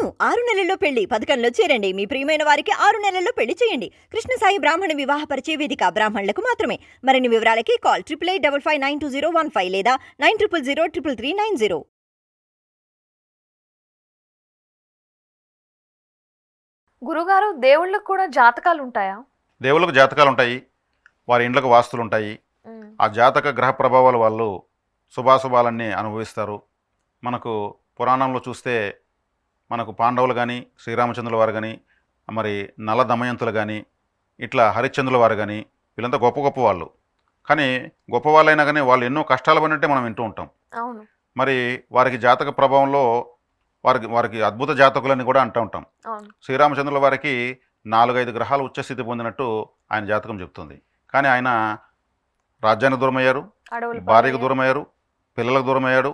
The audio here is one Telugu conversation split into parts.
అవును 6 నెలల్లో పెళ్లి పథకంలో చేరండి. మీ ప్రియమైన వారికి 6 నెలల్లో పెళ్లి చేయండి. కృష్ణ సాయి బ్రాహ్మణ వివాహ పరిచయ వేదిక బ్రాహ్మణులకు మాత్రమే. మరిన్ని వివరాలకి కాల్ 8885592015 లేదా 9000333990. గురుగారు, దేవుళ్ళకు కూడా జాతకాలు ఉంటాయా? దేవుళ్ళకు జాతకాలు ఉంటాయి, వారి ఇండ్లకు వాస్తులు ఉంటాయి. ఆ జాతక గ్రహ ప్రభావాలు వాళ్ళు శుభాశుభాలన్నీ అనుభవిస్తారు. మనకు పురాణంలో చూస్తే మనకు పాండవులు కానీ, శ్రీరామచంద్రుల వారు కానీ, మరి నల దమయంతులు కానీ, ఇట్లా హరిశ్చంద్రుల వారు కానీ, వీళ్ళంతా గొప్ప గొప్ప వాళ్ళు. కానీ గొప్ప వాళ్ళైనా కానీ వాళ్ళు ఎన్నో కష్టాలు పడినట్టే మనం వింటూ ఉంటాం. అవును. మరి వారికి జాతక ప్రభావంలో వారికి అద్భుత జాతకులని కూడా అంటూ ఉంటాం. అవును. శ్రీరామచంద్రుల వారికి 4-5 గ్రహాలు ఉచ్చస్థితి పొందినట్టు ఆయన జాతకం చెప్తుంది. కానీ ఆయన రాజ్యానికి దూరమయ్యారు, భార్యకు దూరమయ్యారు, పిల్లలకు దూరమయ్యాడు,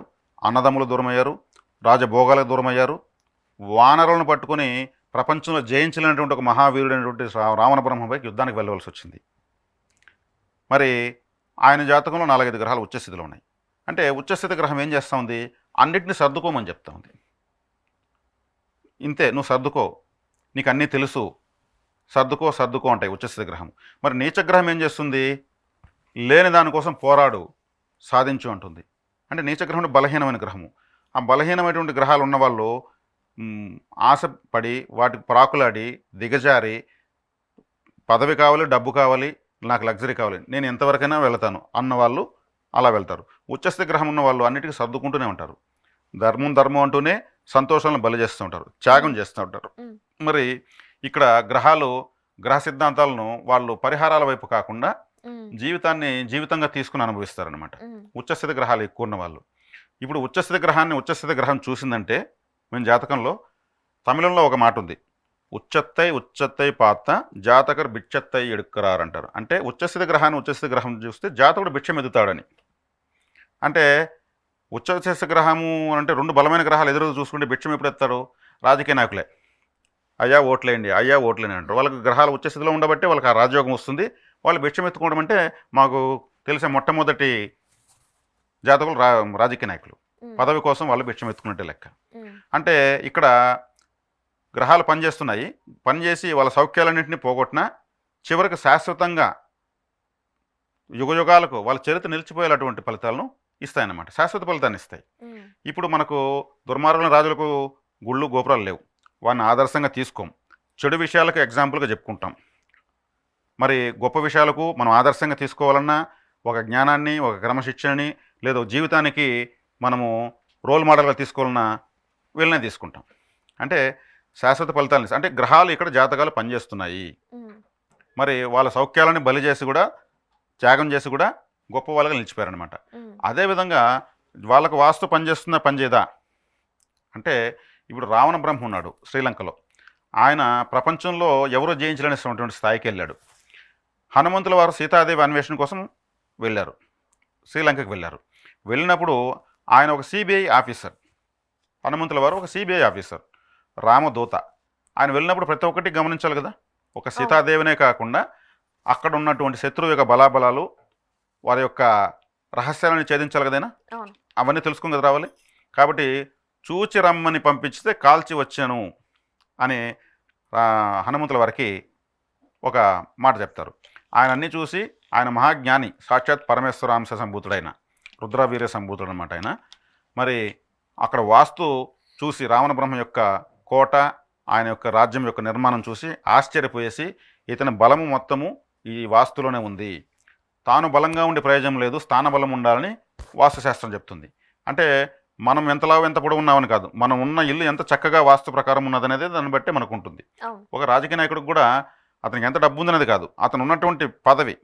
అన్నదమ్ములు దూరమయ్యారు, రాజభోగాలకు దూరమయ్యారు. వానరులను పట్టుకుని ప్రపంచంలో జయించలేనటువంటి ఒక మహావీరుడైనటువంటి రావణ బ్రహ్మపైకి యుద్ధానికి వెళ్ళవలసి వచ్చింది. మరి ఆయన జాతకంలో 4-5 గ్రహాలు ఉచ్చస్థితిలో ఉన్నాయి. అంటే ఉచ్చస్థితి గ్రహం ఏం చేస్తూ ఉంది? అన్నిటిని సర్దుకోమని చెప్తా ఉంది. ఇంతే, నువ్వు సర్దుకో, నీకు అన్నీ తెలుసు, సర్దుకో అంటాయి ఉచ్చస్థితి గ్రహం. మరి నీచగ్రహం ఏం చేస్తుంది? లేని దానికోసం పోరాడు, సాధించు అంటుంది. అంటే నీచగ్రహం బలహీనమైన గ్రహము. ఆ బలహీనమైనటువంటి గ్రహాలు ఉన్నవాళ్ళు ఆశపడి వాటికి ప్రాకులాడి దిగజారి పదవి కావాలి, డబ్బు కావాలి, నాకు లగ్జరీ కావాలి, నేను ఎంతవరకైనా వెళతాను అన్నవాళ్ళు అలా వెళ్తారు. ఉచ్చస్థితి గ్రహం ఉన్న వాళ్ళు అన్నిటికీ సర్దుకుంటూనే ఉంటారు. ధర్మం అంటూనే సంతోషాలను బలి చేస్తూ ఉంటారు, త్యాగం చేస్తూ ఉంటారు. మరి ఇక్కడ గ్రహ సిద్ధాంతాలను వాళ్ళు పరిహారాల వైపు కాకుండా జీవితాన్ని జీవితంగా తీసుకుని అనుభవిస్తారనమాట ఉచ్చస్థితి గ్రహాలు ఎక్కువ ఉన్న వాళ్ళు. ఇప్పుడు ఉచ్చస్థితి గ్రహం చూసిందంటే మేము జాతకంలో తమిళంలో ఒక మాట ఉంది, ఉచ్చత్తై పాత జాతకర్ బిచ్చత్తై ఎడుక్కరారు అంటారు. అంటే ఉచ్చస్థితి గ్రహం చూస్తే జాతకుడు భిక్షం ఎదుగుతాడని. అంటే ఉచ్చస్థితి గ్రహము అంటే 2 బలమైన గ్రహాలు ఎదురు చూసుకుంటే భిక్షం ఎప్పుడు ఎత్తాడు? రాజకీయ నాయకులే. అయ్యా ఓట్లేండి అంటారు. వాళ్ళకి గ్రహాలు ఉచ్చస్థితిలో ఉండబట్టే వాళ్ళకి ఆ రాజయోగం వస్తుంది. వాళ్ళు భిక్షం ఎత్తుకోవడం అంటే మాకు తెలిసే మొట్టమొదటి జాతకులు రాజకీయ నాయకులు. పదవి కోసం వాళ్ళు భిక్షం ఎత్తుకున్నట్టే లెక్క. అంటే ఇక్కడ గ్రహాలు పనిచేసి వాళ్ళ సౌఖ్యాలన్నింటినీ పోగొట్టినా చివరికి శాశ్వతంగా యుగయుగాలకు వాళ్ళ చరిత్ర నిలిచిపోయేటువంటి ఫలితాలను ఇస్తాయన్నమాట, శాశ్వత ఫలితాన్ని ఇస్తాయి. ఇప్పుడు మనకు దుర్మార్గుల రాజులకు గుళ్ళు గోపురాలు లేవు, వాడిని ఆదర్శంగా తీసుకోం. చెడు విషయాలకు ఎగ్జాంపుల్గా చెప్పుకుంటాం. మరి గొప్ప విషయాలకు మనం ఆదర్శంగా తీసుకోవాలన్నా ఒక జ్ఞానాన్ని, ఒక క్రమశిక్షణని, లేదా జీవితానికి మనము రోల్ మోడల్గా తీసుకోవాలన్నా వీళ్ళనే తీసుకుంటాం. అంటే శాశ్వత ఫలితాలని, అంటే గ్రహాలు ఇక్కడ జాతకాలు పనిచేస్తున్నాయి. మరి వాళ్ళ సౌఖ్యాలని బలి చేసి కూడా, త్యాగం చేసి కూడా గొప్ప వాళ్ళగా నిలిచిపోయారనమాట. అదేవిధంగా వాళ్ళకు వాస్తు పనిచేయదా అంటే ఇప్పుడు రావణ బ్రహ్మ ఉన్నాడు శ్రీలంకలో. ఆయన ప్రపంచంలో ఎవరో జయించలేనటువంటి స్థాయికి వెళ్ళాడు. హనుమంతుల వారు సీతాదేవి అన్వేషణ కోసం వెళ్ళారు, శ్రీలంకకి వెళ్ళారు. వెళ్ళినప్పుడు ఆయన ఒక సిబిఐ ఆఫీసర్, హనుమంతుల వారు ఒక సిబిఐ ఆఫీసర్, రామదూత. ఆయన వెళ్ళినప్పుడు ప్రతి ఒక్కటి గమనించాలి కదా. ఒక సీతాదేవినే కాకుండా అక్కడ ఉన్నటువంటి శత్రువు యొక్క బలాబలాలు, వారి యొక్క రహస్యాలను ఛేదించాలి కదైనా, అవన్నీ తెలుసుకుని కదా రావాలి. కాబట్టి చూచి రమ్మని పంపించితే కాల్చి వచ్చాను అని హనుమంతుల వారికి ఒక మాట చెప్తారు. ఆయన అన్నీ చూసి, ఆయన మహాజ్ఞాని, సాక్షాత్ పరమేశ్వరాంశ సంభూతుడైన రుద్రవీర్య సంభూతుడు అనమాట ఆయన. మరి అక్కడ వాస్తు చూసి రావణ బ్రహ్మ యొక్క కోట, ఆయన యొక్క రాజ్యం యొక్క నిర్మాణం చూసి ఆశ్చర్యపోయేసి, ఇతని బలము మొత్తము ఈ వాస్తులోనే ఉంది, తాను బలంగా ఉండే ప్రయోజనం లేదు, స్థాన బలం ఉండాలని వాస్తుశాస్త్రం చెప్తుంది. అంటే మనం ఎంతలా ఎంత పొడవు ఉన్నామని కాదు, మనం ఉన్న ఇల్లు ఎంత చక్కగా వాస్తు ప్రకారం ఉన్నదనేది దాన్ని బట్టే మనకు ఉంటుంది. ఒక రాజకీయ నాయకుడికి కూడా అతనికి ఎంత డబ్బు ఉందనేది కాదు, అతను ఉన్నటువంటి పదవి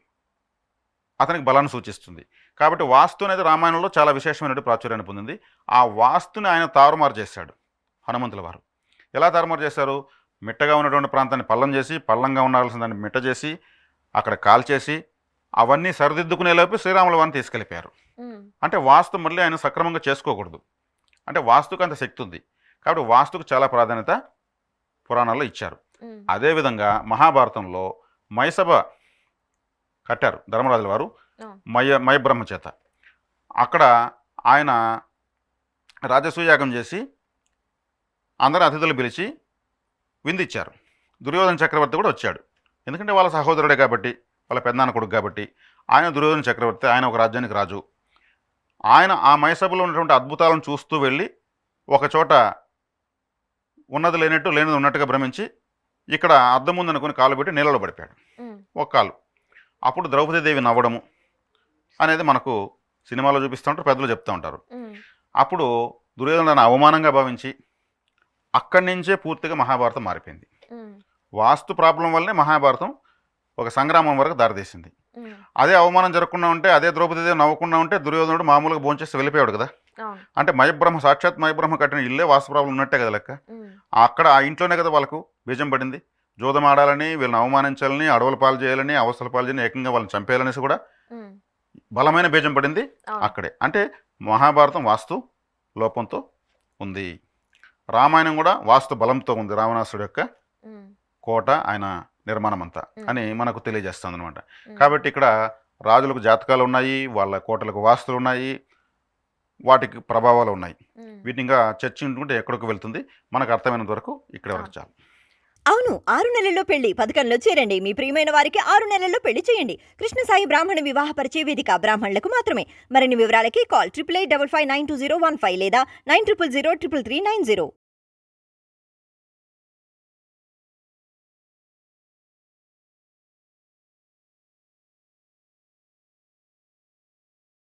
అతనికి బలాన్ని సూచిస్తుంది. కాబట్టి వాస్తు అనేది రామాయణంలో చాలా విశేషమైనటువంటి ప్రాచుర్యాన్ని పొందింది. ఆ వాస్తుని ఆయన తారుమారు చేశాడు హనుమంతుల వారు. ఎలా తారుమారు చేశారు? మిట్టగా ఉన్నటువంటి ప్రాంతాన్ని పల్లం చేసి, పల్లంగా ఉండాల్సిన దాన్ని మిట్ట చేసి, అక్కడ కాల్చేసి, అవన్నీ సరిదిద్దుకునేలోపు శ్రీరాముల వారిని తీసుకెళ్ళిపోయారు. అంటే వాస్తు మళ్ళీ ఆయన సక్రమంగా చేసుకోకూడదు. అంటే వాస్తుకు అంత శక్తి ఉంది. కాబట్టి వాస్తుకు చాలా ప్రాధాన్యత పురాణాల్లో ఇచ్చారు. అదేవిధంగా మహాభారతంలో మైసభ కట్టారు ధర్మరాజుల వారు మయబ్రహ్మ చేత. అక్కడ ఆయన రాజసూయాగం చేసి అందరూ అతిథులు పిలిచి విందిచ్చారు. దుర్యోధన చక్రవర్తి కూడా వచ్చాడు. ఎందుకంటే వాళ్ళ సహోదరుడే కాబట్టి, వాళ్ళ పెద్దనాన్న కొడుకు కాబట్టి. ఆయన దుర్యోధన చక్రవర్తి, ఆయన ఒక రాజ్యానికి రాజు. ఆయన ఆ మైసభలో ఉన్నటువంటి అద్భుతాలను చూస్తూ వెళ్ళి ఒక చోట ఉన్నది లేనట్టు లేనిది ఉన్నట్టుగా భ్రమించి ఇక్కడ అద్దం ముందు అనుకుని కాలు పెట్టి నీళ్ళలో పడిపోయాడు, ఒక కాలు. అప్పుడు ద్రౌపదీదేవి నవ్వడము అనేది మనకు సినిమాలో చూపిస్తూ ఉంటారు, పెద్దలు చెప్తూ ఉంటారు. అప్పుడు దుర్యోధన అవమానంగా భావించి అక్కడి నుంచే పూర్తిగా మహాభారతం మారిపోయింది. వాస్తు ప్రాబ్లం వల్లనే మహాభారతం ఒక సంగ్రామం వరకు దారితీసింది. అదే అవమానం జరగకుండా ఉంటే, అదే ద్రౌపదీదేవి నవ్వకుండా ఉంటే దుర్యోధనుడు మామూలుగా భోంచేసి వెళ్ళిపోయాడు కదా. అంటే మయబ్రహ్మ, సాక్షాత్ మయబ్రహ్మ కట్టిన ఇల్లే వాస్తు ప్రాబ్లం ఉన్నట్టే కదా లెక్క. అక్కడ ఆ ఇంట్లోనే కదా వాళ్ళకు బీజం పడింది. జోదం ఆడాలని, వీళ్ళని అవమానించాలని, అడవుల పాలు చేయాలని, అవసర పాలు చేయాలని, ఏకంగా వాళ్ళని చంపేయాలనేసి కూడా బలమైన బీజం పడింది అక్కడే. అంటే మహాభారతం వాస్తు లోపంతో ఉంది. రామాయణం కూడా వాస్తు బలంతో ఉంది. రావణాసుడు యొక్క కోట, ఆయన నిర్మాణం అంతా అని మనకు తెలియజేస్తుంది అనమాట. కాబట్టి ఇక్కడ రాజులకు జాతకాలు ఉన్నాయి, వాళ్ళ కోటలకు వాస్తులు ఉన్నాయి, వాటికి ప్రభావాలు ఉన్నాయి. వీటిని ఇంకా చర్చించుకుంటే ఎక్కడికి వెళ్తుంది, మనకు అర్థమైనంత వరకు ఇక్కడ వరకు చాలు. అవును, 6 నెలల్లో పెళ్లి పథకంలో చేరండి. మీ ప్రియమైన వారికి 6 నెలల్లో పెళ్లి చేయండి. కృష్ణ సాయి బ్రాహ్మణ వివాహ పరిచయ వేదిక బ్రాహ్మణులకు మాత్రమే. మరిన్ని వివరాలకి కాల్ 8855920115 లేదా 9000333990.